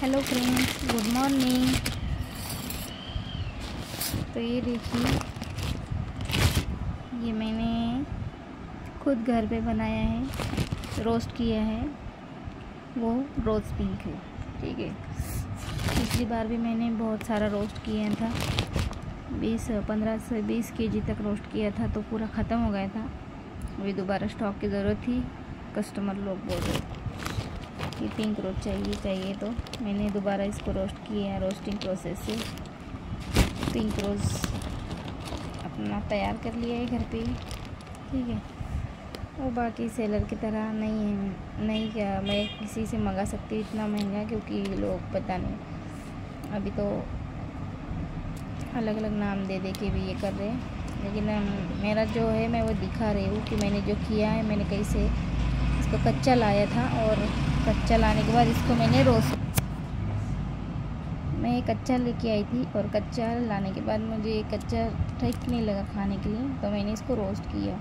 Hello friends, good morning. तो ये देखिए, ये मैंने खुद घर पे बनाया है, रोस्ट किया है। वो रोज़ पिंक है, ठीक है। पिछली बार भी मैंने बहुत सारा रोस्ट किया था, 15 से 20 केजी तक रोस्ट किया था, तो पूरा ख़त्म हो गया था। अभी दोबारा स्टॉक की ज़रूरत थी। कस्टमर लोग बोल रहे कि पिंक रोज चाहिए, तो मैंने दोबारा इसको रोस्ट किया है। रोस्टिंग प्रोसेस से पिंक रोज़ अपना तैयार कर लिया है घर पे, ठीक है। और बाकी सेलर की तरह नहीं क्या मैं किसी से मंगा सकती इतना महंगा, क्योंकि लोग पता नहीं अभी तो अलग अलग नाम दे के भी ये कर रहे हैं। लेकिन मेरा जो है मैं वो दिखा रही हूँ कि मैंने जो किया है, मैंने कैसे इसको कच्चा लाया था, और कच्चा लाने के बाद इसको मैंने मैं कच्चा लेके आई थी, और कच्चा लाने के बाद मुझे कच्चा ठीक नहीं लगा खाने के लिए, तो मैंने इसको रोस्ट किया।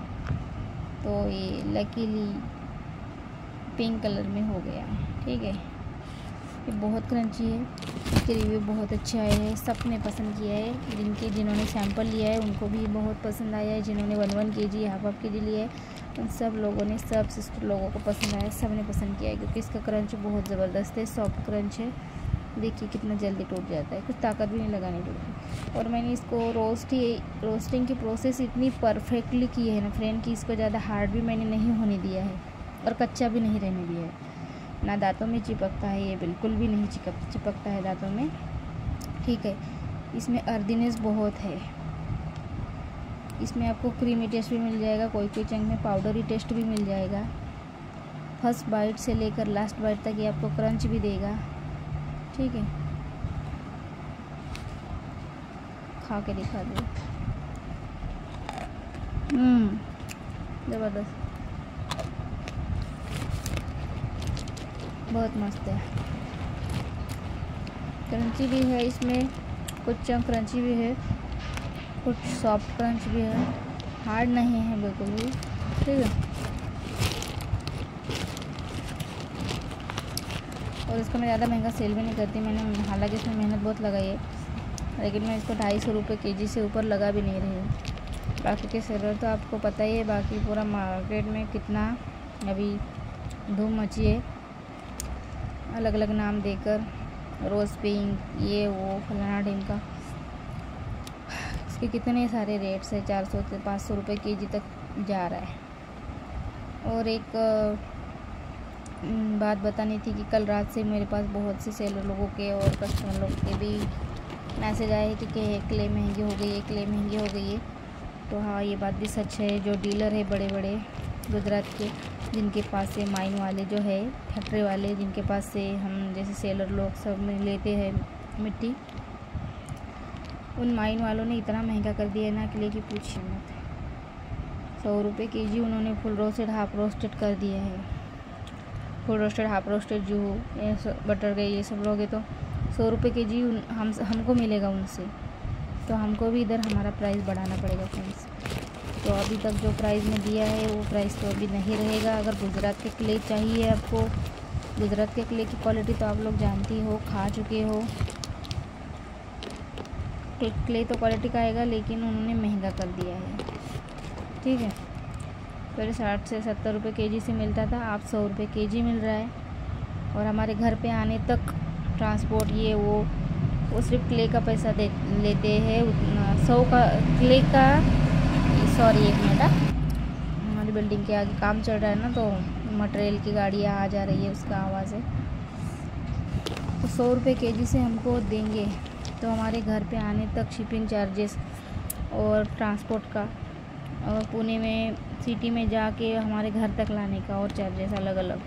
तो ये लकीली पिंक कलर में हो गया है, ठीक है। ये बहुत क्रंची है, इसके रिव्यू बहुत अच्छे आए हैं, सब ने पसंद किया है। जिन्होंने सैंपल लिया है उनको भी बहुत पसंद आया है। जिन्होंने 1 kg हाफ kg लिया है उन सब लोगों ने, सब सिस्टर लोगों को पसंद आया, सब ने पसंद किया है, क्योंकि इसका क्रंच बहुत ज़बरदस्त है, सॉफ्ट क्रंच है। देखिए कितना जल्दी टूट जाता है, कुछ ताकत भी नहीं लगानी पड़ती। और मैंने इसको रोस्टिंग की प्रोसेस इतनी परफेक्टली की है ना फ्रेंड, कि इसको ज़्यादा हार्ड भी मैंने नहीं होने दिया है, और कच्चा भी नहीं रहने दिया है। ना दांतों में चिपकता है, ये बिल्कुल भी नहीं चिपकता है दांतों में, ठीक है। इसमें अर्दीनेस बहुत है। इसमें आपको क्रीमी टेस्ट भी मिल जाएगा, कोई चंक में पाउडरी टेस्ट भी मिल जाएगा। फर्स्ट बाइट से लेकर लास्ट बाइट तक ये आपको क्रंच भी देगा, ठीक है। खा के दिखा दो, ज़बरदस्त, बहुत मस्त है। क्रंची भी है इसमें, कुछ चंक क्रंची भी है, कुछ सॉफ्ट क्रंच भी है, हार्ड नहीं है बिल्कुल भी, ठीक है। और इसको मैं ज़्यादा महंगा सेल भी नहीं करती मैंने, हालांकि इसमें मेहनत बहुत लगाई है, लेकिन मैं इसको 250 रुपये kg से ऊपर लगा भी नहीं रही हूँ। बाकी के सेलर तो आपको पता ही है, बाकी पूरा मार्केट में कितना अभी धूम मची है, अलग अलग नाम देकर, रोज़ पिंक, ये वो फलाना ढिमका, इसके कितने सारे रेट्स है, 400 से 500 रुपये kg तक जा रहा है। और एक बात बतानी थी कि कल रात से मेरे पास बहुत से सेलर लोगों के और कस्टमर लोगों के भी मैसेज आए हैं कि क्ले महंगी हो गई है, क्ले महंगी हो गई है। तो हाँ, ये बात भी सच है। जो डीलर है बड़े बड़े गुजरात के, जिनके पास से माइन वाले जो है फैक्ट्री वाले, जिनके पास से हम जैसे सेलर लोग सब में लेते हैं मिट्टी, उन माइन वालों ने इतना महंगा कर दिया है ना क्ले की पूछिए मत। 100 रुपये kg उन्होंने फुल रोस्टेड हाफ रोस्टेड कर दिया है। फुल रोस्टेड हाफ रोस्टेड जो बटर गई ये सब लोगे तो 100 रुपये kg हमको मिलेगा उनसे, तो हमको भी इधर हमारा प्राइस बढ़ाना पड़ेगा फ्रेंड्स। तो अभी तक जो प्राइस में दिया है वो प्राइस तो अभी नहीं रहेगा। अगर गुजरात के क्ले चाहिए आपको, गुजरात के क्ले की क्वालिटी तो आप लोग जानती हो, खा चुके हो। क्ले तो क्वालिटी का आएगा, लेकिन उन्होंने महंगा कर दिया है, ठीक है। पहले 60 से 70 रुपये kg से मिलता था, आप 100 रुपये kg मिल रहा है। और हमारे घर पे आने तक ट्रांसपोर्ट ये वो सिर्फ क्ले का पैसा लेते हैं, 100 का क्ले का। सॉरी एक मिनट, हमारी बिल्डिंग के आगे काम चल रहा है ना, तो मटेरियल की गाड़ियाँ आ जा रही है, उसका आवाज़ है। तो 100 रुपये kg से हमको देंगे, तो हमारे घर पे आने तक शिपिंग चार्जेस और ट्रांसपोर्ट का, और पुणे में सिटी में जाके हमारे घर तक लाने का और चार्जेस अलग अलग,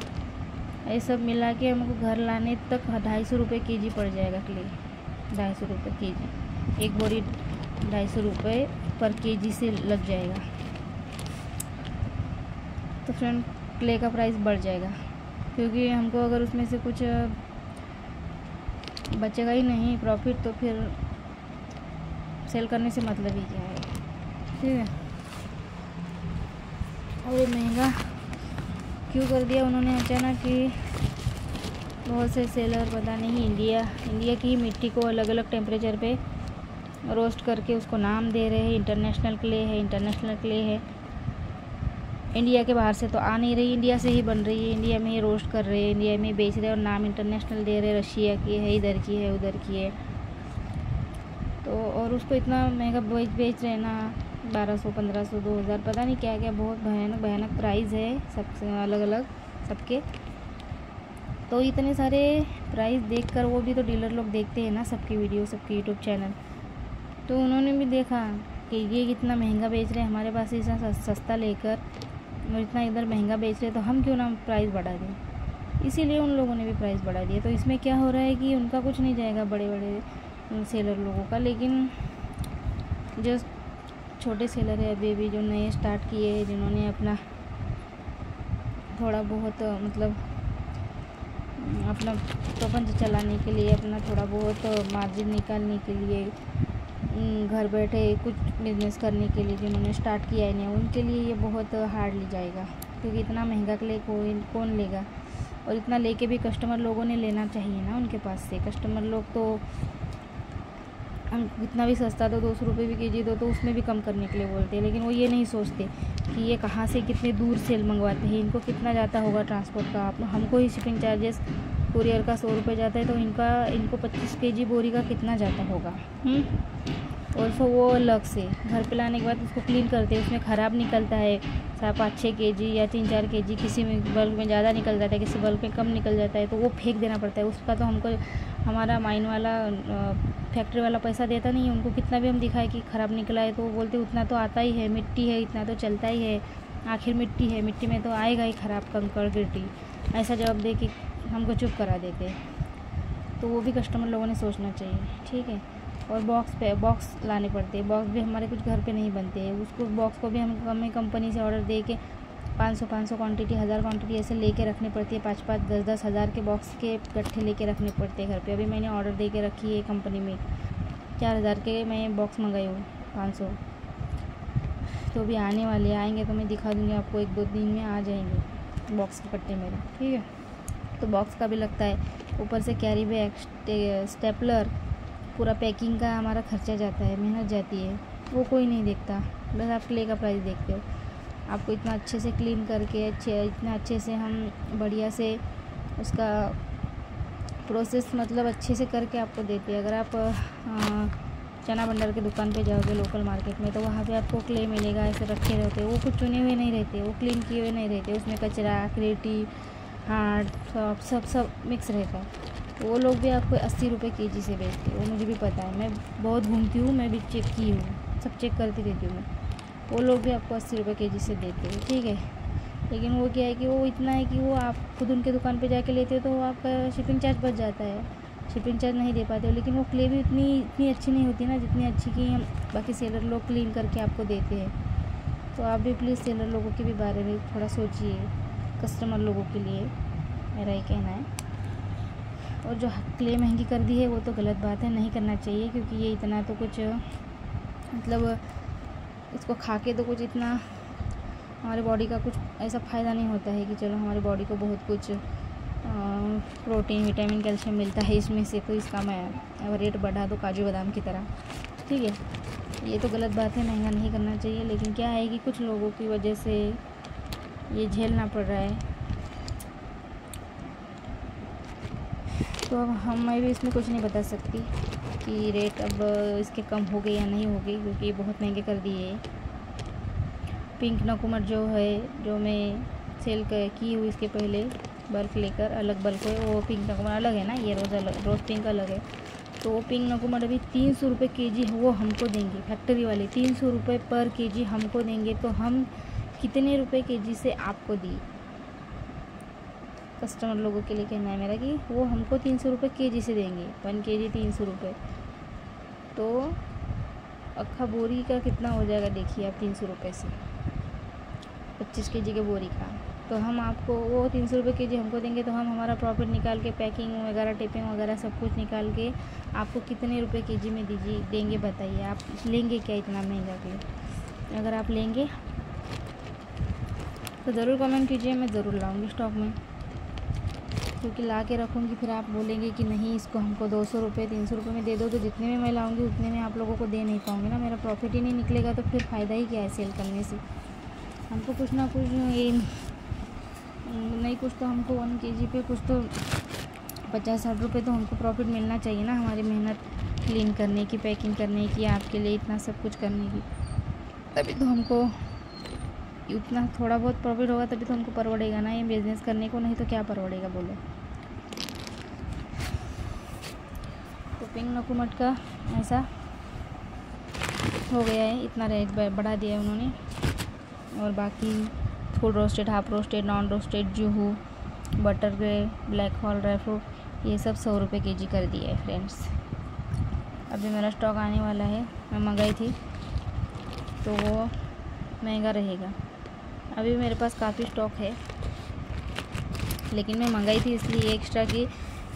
ये सब मिला के हमको घर लाने तक 250 रुपये kg पड़ जाएगा क्ले। 250 रुपये kg, एक बोरी 250 रुपये पर kg से लग जाएगा। तो फ्रेंड क्ले का प्राइस बढ़ जाएगा, क्योंकि हमको अगर उसमें से कुछ बचेगा ही नहीं प्रॉफिट, तो फिर सेल करने से मतलब ही क्या है, ठीक है। और ये महंगा क्यों कर दिया उन्होंने अचानक, कि बहुत से सेलर पता नहीं इंडिया की मिट्टी को अलग अलग टेम्परेचर पे रोस्ट करके उसको नाम दे रहे हैं, इंटरनेशनल क्ले है। इंडिया के बाहर से तो आ नहीं रही, इंडिया से ही बन रही है, इंडिया में ही रोस्ट कर रहे हैं, इंडिया में बेच रहे हैं और नाम इंटरनेशनल दे रहे हैं, रशिया की है, इधर की है, उधर की है। तो और उसको इतना महंगा बेच रहे हैं ना, 1200, 1500, 2000, पता नहीं क्या क्या, बहुत भयानक प्राइस है सबसे अलग अलग सबके। तो इतने सारे प्राइस देखकर वो भी तो डीलर लोग देखते हैं ना सबकी वीडियो, सबके यूट्यूब चैनल, तो उन्होंने भी देखा कि ये कितना महंगा बेच रहे हैं, हमारे पास इतना सस्ता लेकर और इतना इधर महंगा बेच रहे हैं, तो हम क्यों ना प्राइस बढ़ा दें। इसीलिए उन लोगों ने भी प्राइस बढ़ा दिया। तो इसमें क्या हो रहा है कि उनका कुछ नहीं जाएगा, बड़े बड़े सेलर लोगों का, लेकिन जो छोटे सेलर है अभी जो नए स्टार्ट किए हैं, जिन्होंने अपना थोड़ा बहुत मतलब अपना प्रपंच चलाने के लिए, अपना थोड़ा बहुत मार्जिन निकालने के लिए, घर बैठे कुछ बिजनेस करने के लिए जिन्होंने स्टार्ट किया है ना, उनके लिए ये बहुत हार्डली जाएगा, क्योंकि इतना महंगा क्ले कौन लेगा। और इतना लेके भी कस्टमर लोगों ने लेना चाहिए ना उनके पास से। कस्टमर लोग तो हम इतना भी सस्ता तो 200 रुपये भी केजी दो तो उसमें भी कम करने के लिए बोलते हैं, लेकिन वो ये नहीं सोचते कि ये कहाँ से कितने दूर से मंगवाते हैं, इनको कितना जाता होगा ट्रांसपोर्ट का। हमको ही शिपिंग चार्जेस कुरियर का 100 रुपये जाता है, तो इनको 25 केजी बोरी का कितना जाता होगा। और फिर वो अलग से घर पे लाने के बाद उसको क्लीन करते हैं, उसमें ख़राब निकलता है 5-6 केजी या 3-4 केजी, किसी में बल्क में ज़्यादा निकल जाता है, किसी बल्क में कम निकल जाता है, तो वो फेंक देना पड़ता है। उसका तो हमको हमारा माइन वाला फैक्ट्री वाला पैसा देता नहीं है। उनको कितना भी हम दिखाए कि ख़राब निकला है, तो वो बोलते उतना तो आता ही है, मिट्टी है, इतना तो चलता ही है, आखिर मिट्टी है, मिट्टी में तो आएगा ही ख़राब कंकड़ गिट्टी, ऐसा जवाब दे के हमको चुप करा देते। तो वो भी कस्टमर लोगों ने सोचना चाहिए, ठीक है। और बॉक्स लाने पड़ते हैं, बॉक्स भी हमारे कुछ घर पे नहीं बनते हैं, उसको बॉक्स को भी हमें कंपनी से ऑर्डर दे के 500 क्वांटिटी, 1000 क्वांटिटी ऐसे लेके रखनी पड़ती है। 5-5, 10-10 हज़ार के बॉक्स के गट्ठे लेके रखने पड़ते हैं घर पे। अभी मैंने ऑर्डर दे के रखी है कंपनी में, 4000 के मैं बॉक्स मंगाई हूँ, 500। तो भी आने वाले आएंगे तो मैं दिखा दूँगी आपको, 1-2 दिन में आ जाएंगे बॉक्स के कट्टे मेरे, ठीक है। तो बॉक्स का भी लगता है, ऊपर से कैरी बैग, स्टेपलर, पूरा पैकिंग का हमारा खर्चा जाता है, मेहनत जाती है, वो कोई नहीं देखता। बस आप क्ले का प्राइस देखते हो। आपको इतना अच्छे से क्लीन करके इतना अच्छे से हम बढ़िया से उसका प्रोसेस मतलब अच्छे से करके आपको देते हैं। अगर आप चना भंडार के दुकान पे जाओगे लोकल मार्केट में, तो वहाँ पे आपको क्ले मिलेगा, ऐसे रखे रहते हैं, वो कुछ चुने हुए नहीं रहते, वो क्लीन किए हुए नहीं रहते, उसमें कचरा, क्रेटी, हार्ड, सॉफ्ट सब मिक्स रहता है। तो वो लोग भी आपको 80 रुपये केजी से बेचते हैं, वो मुझे भी पता है, मैं बहुत घूमती हूँ, मैं भी चेक की हूँ, सब चेक करती रहती हूँ मैं। वो लोग भी आपको 80 रुपये केजी से देते हैं, ठीक है। लेकिन वो क्या है कि वो इतना है कि वो आप खुद उनके दुकान पे जाके लेते हो तो आपका शिपिंग चार्ज बच जाता है, शिपिंग चार्ज नहीं दे पाते हो। लेकिन वो क्ले भी इतनी अच्छी नहीं होती ना, जितनी अच्छी कि हम बाकी सेलर लोग क्लीन करके आपको देते हैं। तो आप भी प्लीज़ सेलर लोगों के भी बारे में थोड़ा सोचिए, कस्टमर लोगों के लिए मेरा ये कहना है। और जो क्ले महंगी कर दी है वो तो गलत बात है, नहीं करना चाहिए, क्योंकि ये इतना तो कुछ मतलब इसको खा के तो कुछ इतना हमारे बॉडी का कुछ ऐसा फ़ायदा नहीं होता है कि चलो हमारी बॉडी को बहुत कुछ प्रोटीन, विटामिन, कैल्शियम मिलता है इसमें से, तो इसका मैं रेट बढ़ा दो काजू बादाम की तरह, ठीक है। ये तो गलत बात है, महंगा नहीं करना चाहिए। लेकिन क्या है कि कुछ लोगों की वजह से ये झेलना पड़ रहा है। तो अब मैं भी इसमें कुछ नहीं बता सकती कि रेट अब इसके कम हो गए या नहीं हो गए, क्योंकि बहुत महंगे कर दिए। पिंक नकुमर जो है, जो मैं सेल की हुई इसके पहले बल्क लेकर, अलग बल्क है, वो पिंक नकुमर अलग है ना, ये रोज़ पिंक अलग है। तो वो पिंक नकुमर अभी 300 रुपये केजी वो हमको देंगे, फैक्ट्री वाले 300 रुपये पर केजी हमको देंगे। तो हम कितने रुपए केजी से आपको दी? कस्टमर लोगों के लिए कहना है मेरा कि वो हमको 300 रुपये केजी से देंगे, 1 केजी 300 रुपये। तो अक्खा बोरी का कितना हो जाएगा देखिए आप, 300 रुपये से 25 केजी के बोरी का। तो हम आपको वो 300 रुपये केजी हमको देंगे, तो हम हमारा प्रॉफिट निकाल के पैकिंग वगैरह, टिपिंग वगैरह सब कुछ निकाल के आपको कितने रुपये केजी में देंगे बताइए। आप लेंगे क्या इतना महंगा के? अगर आप लेंगे तो ज़रूर कमेंट कीजिए, मैं ज़रूर लाऊंगी स्टॉक में। क्योंकि ला के रखूँगी फिर आप बोलेंगे कि नहीं इसको हमको 200 रुपये 300 रुपये में दे दो, तो जितने में मैं लाऊंगी उतने में आप लोगों को दे नहीं पाऊँगी ना, मेरा प्रॉफिट ही नहीं निकलेगा, तो फिर फ़ायदा ही क्या है सेल करने से। हमको कुछ ना कुछ ये नहीं, कुछ तो हमको 1 kg पे कुछ तो 50-60 रुपये तो हमको प्रॉफिट मिलना चाहिए ना, हमारी मेहनत क्लीन करने की, पैकिंग करने की, आपके लिए इतना सब कुछ करने की, तभी तो हमको उतना थोड़ा बहुत प्रॉफिट होगा, तभी तो हमको परवड़ेगा ना ये बिज़नेस करने को, नहीं तो क्या परवड़ेगा बोलो। तो पिंक नकुमट का ऐसा हो गया है, इतना रेट बढ़ा दिया है उन्होंने। और बाकी full roasted, half roasted, non roasted, Juhu, butter grey, black hole, dry fruit, ये सब 100 रुपये kg कर दिया है फ्रेंड्स। अभी मेरा स्टॉक आने वाला है, मैं मंगाई थी तो वो महंगा रहेगा। अभी मेरे पास काफ़ी स्टॉक है, लेकिन मैं मंगाई थी इसलिए एक्स्ट्रा की,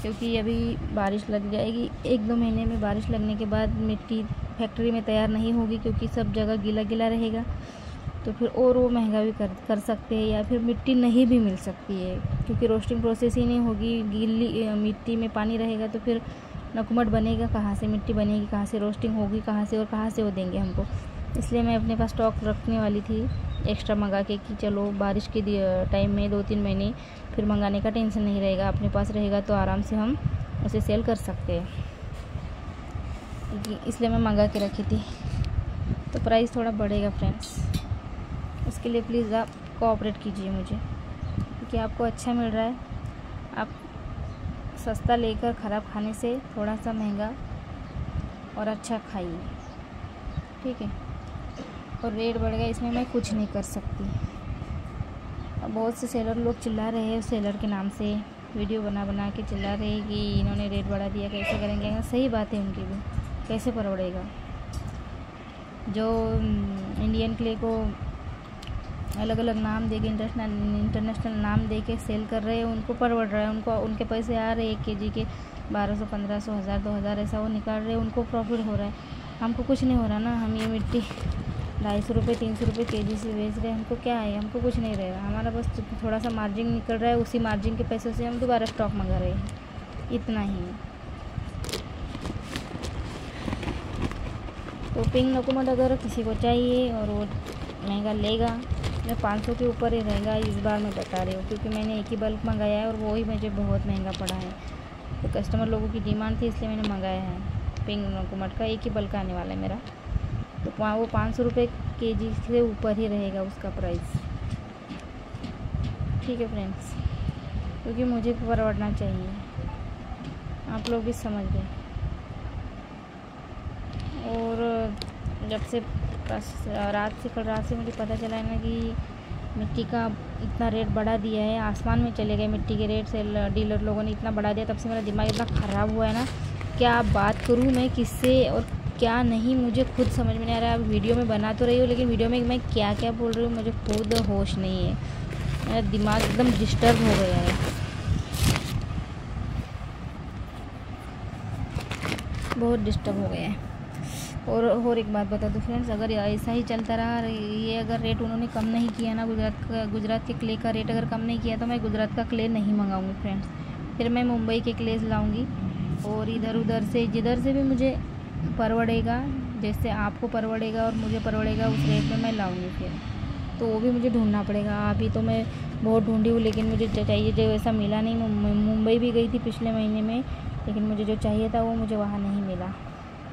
क्योंकि अभी बारिश लग जाएगी, 1-2 महीने में बारिश लगने के बाद मिट्टी फैक्ट्री में तैयार नहीं होगी, क्योंकि सब जगह गीला गीला रहेगा, तो फिर और वो महंगा भी कर सकते हैं, या फिर मिट्टी नहीं भी मिल सकती है, क्योंकि रोस्टिंग प्रोसेस ही नहीं होगी, गीली मिट्टी में पानी रहेगा, तो फिर नकुमट बनेगा कहाँ से, मिट्टी बनेगी कहाँ से, रोस्टिंग होगी कहाँ से, और कहाँ से वो देंगे हमको। इसलिए मैं अपने पास स्टॉक रखने वाली थी एक्स्ट्रा मंगा के, कि चलो बारिश के टाइम में 2-3 महीने फिर मंगाने का टेंशन नहीं रहेगा, अपने पास रहेगा तो आराम से हम उसे सेल कर सकते हैं, इसलिए मैं मंगा के रखी थी। तो प्राइस थोड़ा बढ़ेगा फ्रेंड्स, उसके लिए प्लीज़ आप कोऑपरेट कीजिए मुझे, क्योंकि आपको अच्छा मिल रहा है। आप सस्ता लेकर ख़राब खाने से थोड़ा सा महंगा और अच्छा खाइए, ठीक है। और रेट बढ़ गया, इसमें मैं कुछ नहीं कर सकती। अब बहुत से सेलर लोग चिल्ला रहे हैं, सेलर के नाम से वीडियो बना के चिल्ला रहे हैं कि इन्होंने रेट बढ़ा दिया, कैसे करेंगे। सही बात है उनकी भी, कैसे परवड़ेगा। जो इंडियन क्ले को अलग अलग नाम दे के, इंटरनेशनल नाम दे के सेल कर रहे हैं, उनको परवड़ रहा है, उनको उनके पैसे आ रहे हैं 1 kg के 1200, 1500, 1000, 2000 ऐसा वो निकाल रहे हैं, उनको प्रॉफिट हो रहा है। हमको कुछ नहीं हो रहा ना, हम ये मिट्टी 250 रुपये 300 रुपये kg से बेच रहे हैं, हमको क्या है, हमको कुछ नहीं रहेगा, हमारा बस थोड़ा सा मार्जिन निकल रहा है, उसी मार्जिन के पैसों से हम दोबारा स्टॉक मंगा रहे हैं, इतना ही है। तो पिंक नकुमट अगर किसी को चाहिए और वो महंगा लेगा, मैं 500 के ऊपर ही रहेगा इस बार मैं बता रही हूँ, क्योंकि मैंने एक ही बल्क मंगाया है और वो ही मुझे बहुत महंगा पड़ा है। तो कस्टमर लोगों की डिमांड थी इसलिए मैंने मंगाया है। पिंक नकुमट का एक ही बल्क आने वाला है मेरा, तो वो 500 रुपये kg से ऊपर ही रहेगा उसका प्राइस, ठीक है फ्रेंड्स, क्योंकि मुझे परवड़ना चाहिए, आप लोग भी समझ गए। और जब से कल रात से मुझे पता चला है ना कि मिट्टी का इतना रेट बढ़ा दिया है, आसमान में चले गए मिट्टी के रेट से, डीलर लोगों ने इतना बढ़ा दिया, तब से मेरा दिमाग इतना ख़राब हुआ है ना, क्या बात करूँ मैं किससे और क्या नहीं, मुझे खुद समझ में नहीं आ रहा है। अब वीडियो में बना तो रही हूँ, लेकिन वीडियो में मैं क्या क्या बोल रही हूँ मुझे खुद होश नहीं है, मेरा दिमाग एकदम डिस्टर्ब हो गया है, बहुत डिस्टर्ब हो गया है। और एक बात बता दूँ फ्रेंड्स, अगर ऐसा ही चलता रहा, ये अगर रेट उन्होंने कम नहीं किया ना, गुजरात के क्ले का रेट अगर कम नहीं किया, तो मैं गुजरात का क्ले नहीं मंगाऊंगी फ्रेंड्स, फिर मैं मुंबई के क्लेज लाऊंगी, और इधर उधर से जिधर से भी मुझे परवड़ेगा, जैसे आपको परवड़ेगा और मुझे परवड़ेगा उस रेट में मैं लाऊंगी। फिर तो वो भी मुझे ढूंढना पड़ेगा। अभी तो मैं बहुत ढूंढी हूँ, लेकिन मुझे चाहिए जो ऐसा मिला नहीं। मुंबई भी गई थी पिछले महीने में, लेकिन मुझे जो चाहिए था वो मुझे वहाँ नहीं मिला,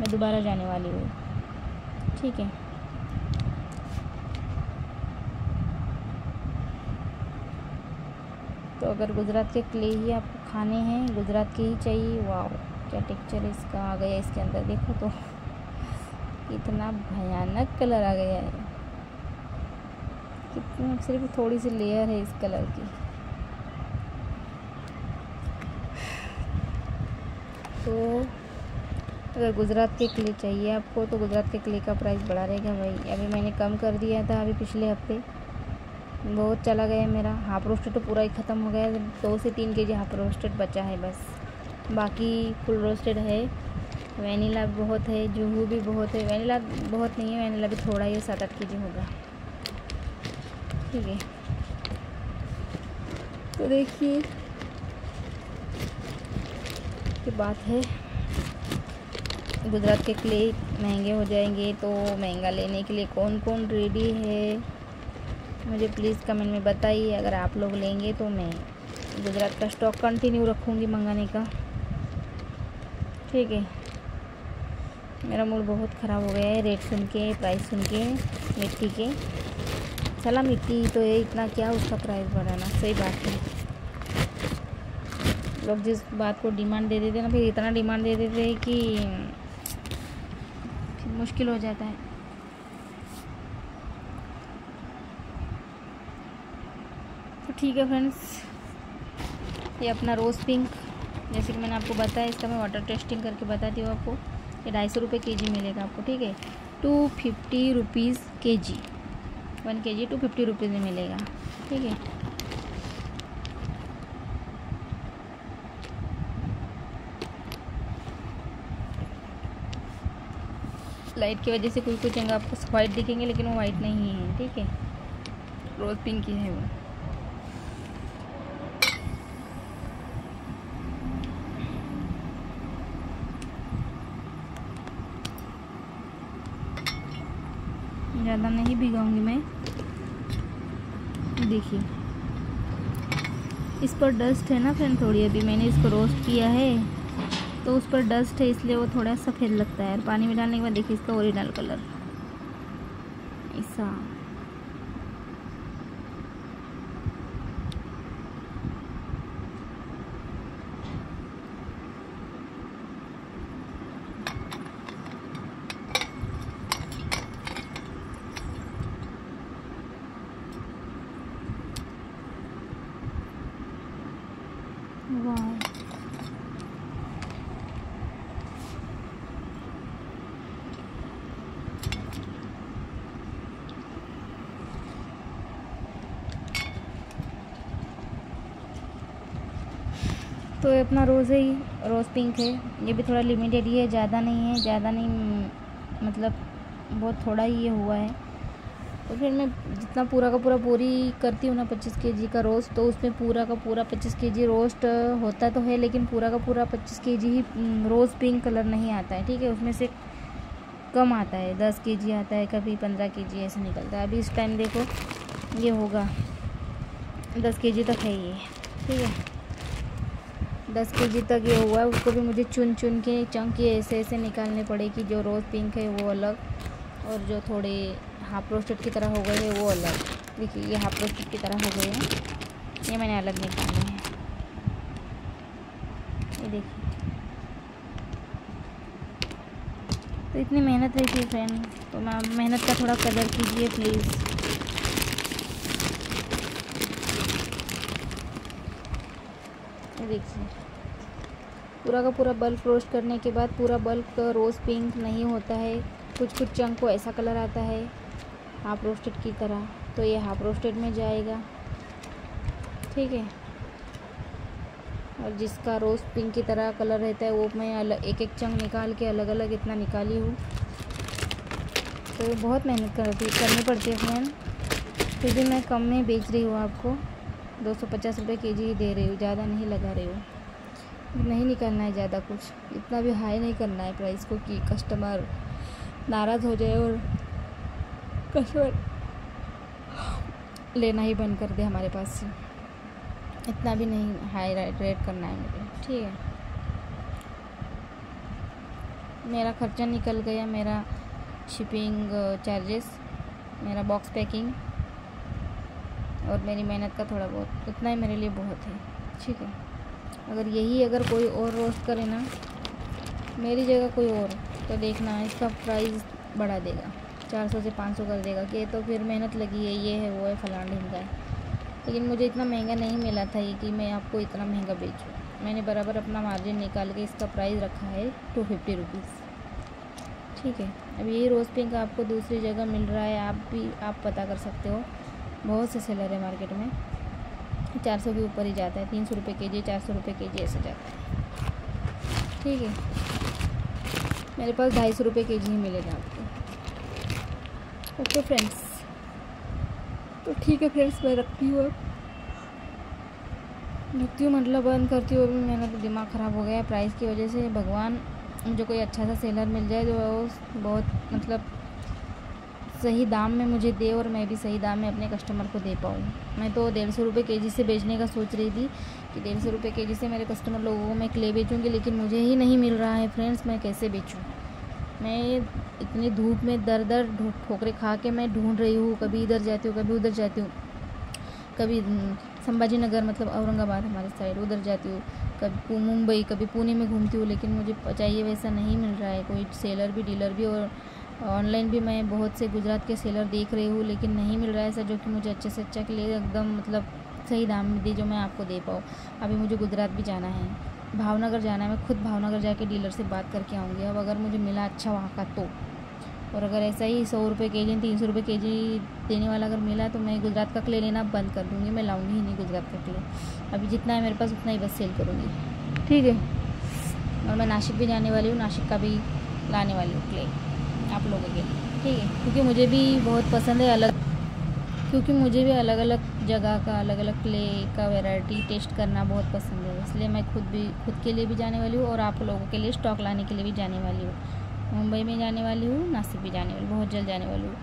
मैं दोबारा जाने वाली हूँ, ठीक है। तो अगर गुजरात के क्ले ही आपको खाने हैं, गुजरात के ही चाहिए, वाह क्या टेक्सचर इसका आ गया, इसके अंदर देखो तो इतना भयानक कलर आ गया है, कितना सिर्फ थोड़ी सी लेयर है इस कलर की। तो अगर गुजरात के क्ले चाहिए आपको, तो गुजरात के क्ले का प्राइस बढ़ा रहेगा भाई। अभी मैंने कम कर दिया था, अभी पिछले हफ्ते बहुत चला गया मेरा। हाफ रोस्टेड तो पूरा ही ख़त्म हो गया, 2 से 3 kg हाफ रोस्टेड बचा है बस, बाकी फुल रोस्टेड है। वैनिला बहुत है, जुहू भी बहुत है, वैनिला बहुत नहीं है, वैनिला भी थोड़ा ही 7-8 kg होगा, ठीक है। तो देखिए की बात है। गुजरात के क्ले महंगे हो जाएंगे, तो महंगा लेने के लिए कौन कौन रेडी है मुझे प्लीज़ कमेंट में बताइए। अगर आप लोग लेंगे तो मैं गुजरात का स्टॉक कंटिन्यू रखूँगी मंगाने का, ठीक है। मेरा मूड बहुत ख़राब हो गया है रेट सुन के, प्राइस सुन के मिट्टी के। चला मिट्टी तो है, इतना क्या उसका प्राइस बढ़ाना, सही बात है। लोग जिस बात को डिमांड दे देते ना, फिर इतना डिमांड दे देते हैं कि फिर मुश्किल हो जाता है। तो ठीक है फ्रेंड्स, ये अपना रोज़ पिंक जैसे कि मैंने आपको बताया, इसका मैं वाटर टेस्टिंग करके बताती हूँ आपको। ये 250 रुपये kg मिलेगा आपको, ठीक है। 250 रुपीज़ kg, 1 kg 250 रुपीज़ में मिलेगा, ठीक है। लाइट की वजह से कुछ जगह आपको वाइट दिखेंगे, लेकिन वो वाइट नहीं है, ठीक है, रोज़ पिंक ही है वो। ज़्यादा नहीं भिगाऊंगी मैं। देखिए इस पर डस्ट है ना फ्रेंड थोड़ी, अभी मैंने इसको रोस्ट किया है तो उस पर डस्ट है, इसलिए वो थोड़ा सफ़ेद लगता है। और पानी में डालने के बाद देखिए इसका ओरिजिनल कलर ऐसा। वाह, तो ये अपना रोज़ है, रोज़ पिंक है। ये भी थोड़ा लिमिटेड ही है, ज़्यादा नहीं है, ज़्यादा नहीं मतलब बहुत थोड़ा ही ये हुआ है। तो फिर मैं जितना पूरा का पूरा पूरी करती हूँ ना 25 kg का रोस्ट, तो उसमें पूरा का पूरा 25 kg रोस्ट होता तो है, लेकिन पूरा का पूरा 25 kg ही रोज़ पिंक कलर नहीं आता है, ठीक है। उसमें से कम आता है, 10 kg आता है, कभी 15 kg ऐसे निकलता है। अभी इस टाइम देखो ये होगा 10 kg तक है ये, ठीक है। 10 kg तक ये हुआ है। उसको भी मुझे चुन चुन के चंक ये ऐसे ऐसे निकालने पड़े कि जो रोज़ पिंक है वो अलग, और जो थोड़े हाफ रोस्टेड की तरह हो गए हैं वो अलग। देखिए ये हाफ रोस्टेड की तरह हो गए हैं, ये मैंने अलग निकाले हैं। ये देखिए, तो इतनी मेहनत रहती है फ्रेंड, तो मैं मेहनत का थोड़ा कदर कीजिए प्लीज़। ये देखिए पूरा का पूरा बल्क रोस्ट करने के बाद पूरा बल्क रोज़ पिंक नहीं होता है, कुछ कुछ चंक को ऐसा कलर आता है हाफ रोस्टेड की तरह, तो ये हाफ रोस्टेड में जाएगा, ठीक है। और जिसका रोज़ पिंक की तरह कलर रहता है वो मैं अलग एक एक चंक निकाल के अलग अलग इतना निकाली हूँ। तो बहुत मेहनत करनी पड़ती है फ्रेंड, फिर भी मैं कम में बेच रही हूँ आपको। 250 रुपये kg ही दे रही हूँ, ज़्यादा नहीं लगा रही हूँ। नहीं निकालना है ज़्यादा कुछ, इतना भी हाई नहीं करना है प्राइस को कि कस्टमर नाराज़ हो जाए और कस्टमर लेना ही बंद कर दे हमारे पास से। इतना भी नहीं हाई रेट करना है मुझे, ठीक है। मेरा खर्चा निकल गया, मेरा शिपिंग चार्जेस, मेरा बॉक्स पैकिंग और मेरी मेहनत का थोड़ा बहुत, इतना ही मेरे लिए बहुत है, ठीक है। अगर कोई और रोस्ट करे ना मेरी जगह कोई और, तो देखना इसका प्राइस बढ़ा देगा, 400 से 500 कर देगा कि तो फिर मेहनत लगी है, ये है वो है फलाना ढिमका है। लेकिन मुझे इतना महंगा नहीं मिला था ये कि मैं आपको इतना महंगा बेचूँ। मैंने बराबर अपना मार्जिन निकाल के इसका प्राइस रखा है 250 रुपीज़, ठीक है। अब यही रोज़ पिंक आपको दूसरी जगह मिल रहा है, आप पता कर सकते हो, बहुत से सेलर है मार्केट में, 400 के ऊपर ही जाता है, 300 रुपये kg, 400 रुपये kg ऐसे जाता है, ठीक है। मेरे पास 250 रुपये kg ही मिलेगा आपको। ओके फ्रेंड्स, तो ठीक है फ्रेंड्स, मैं रखती हूँ अब। रखती हूँ मतलब बंद करती हूँ। अभी मेरा तो दिमाग ख़राब हो गया प्राइस की वजह से। भगवान मुझे कोई अच्छा सा सेलर मिल जाए जो बहुत मतलब सही दाम में मुझे दे और मैं भी सही दाम में अपने कस्टमर को दे पाऊँ। मैं तो 150 रुपये केजी से बेचने का सोच रही थी कि 150 रुपये केजी से मेरे कस्टमर लोगों को मैं क्ले बेचूँगी, लेकिन मुझे ही नहीं मिल रहा है फ्रेंड्स। मैं कैसे बेचूँ? मैं इतनी धूप में दर दर ठोकरे खा के मैं ढूंढ रही हूँ, कभी इधर जाती हूँ, कभी उधर जाती हूँ, कभी संभाजी नगर मतलब औरंगाबाद हमारे साइड उधर जाती हूँ, कभी मुंबई, कभी पुणे में घूमती हूँ, लेकिन मुझे चाहिए वैसा नहीं मिल रहा है कोई सेलर भी, डीलर भी। और ऑनलाइन भी मैं बहुत से गुजरात के सेलर देख रही हूँ, लेकिन नहीं मिल रहा है ऐसा जो कि मुझे अच्छे से अच्छा क्ले एकदम मतलब सही दाम में दे, जो मैं आपको दे पाऊँ। अभी मुझे गुजरात भी जाना है, भावनगर जाना है। मैं खुद भावनगर जाके डीलर से बात करके आऊँगी। अब अगर मुझे मिला अच्छा वहाँ का तो, और अगर ऐसा ही 100 रुपये के जी 300 रुपये के जी देने वाला अगर मिला तो मैं गुजरात का क्ले लेना बंद कर दूँगी। मैं लाऊंगी ही नहीं गुजरात का क्ले। अभी जितना है मेरे पास उतना ही बस सेल करूँगी, ठीक है। और मैं नासिक भी जाने वाली हूँ, नासिक का भी लाने वाली हूँ क्ले आप लोगों के लिए, ठीक है। क्योंकि मुझे भी बहुत पसंद है अलग अलग जगह का अलग अलग क्ले का वैरायटी टेस्ट करना बहुत पसंद है। इसलिए मैं खुद के लिए भी जाने वाली हूँ और आप लोगों के लिए स्टॉक लाने के लिए भी जाने वाली हूँ। मुंबई में जाने वाली हूँ, नासिक भी जाने वाली हूँ, बहुत जल्द जाने वाली हूँ।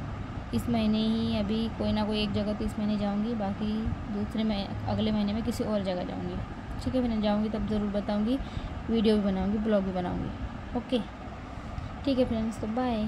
इस महीने ही अभी कोई ना कोई एक जगह तो इस महीने जाऊँगी, बाकी अगले महीने में किसी और जगह जाऊँगी, ठीक है। फिर जाऊँगी तब ज़रूर बताऊँगी, वीडियो भी बनाऊँगी, ब्लॉग भी बनाऊँगी, ओके, ठीक है फ्रेंड्स। तो बाय।